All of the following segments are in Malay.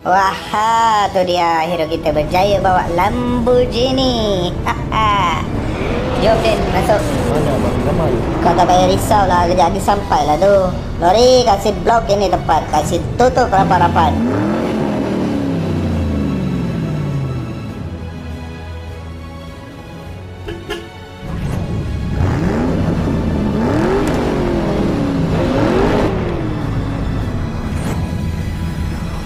Wah, tu dia hero kita berjaya bawa Lamborghini. Jom Din, masuk. Mana Abang Kamal? Kau tak payah risau lah, kejap lagi sampai lah tu. Lori, kasih blok ini tepat, kasih tutup rapat-rapat.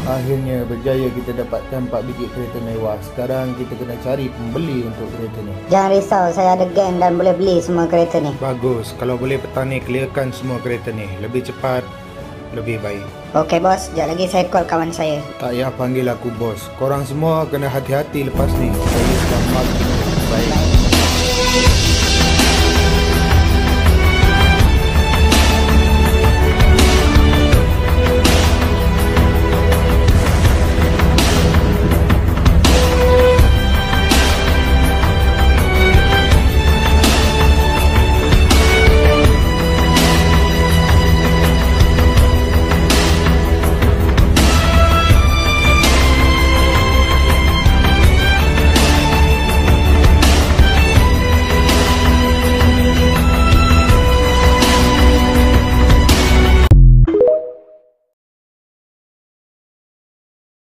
Akhirnya berjaya kita dapatkan 4 biji kereta mewah. Sekarang kita kena cari pembeli untuk kereta ni. Jangan risau, saya ada geng dan boleh beli semua kereta ni. Bagus, kalau boleh petang ni clearkan semua kereta ni. Lebih cepat, lebih baik. Okey bos, sekejap lagi saya call kawan saya. Tak payah panggil aku bos. Korang semua kena hati-hati lepas ni. Saya sudah mark baik.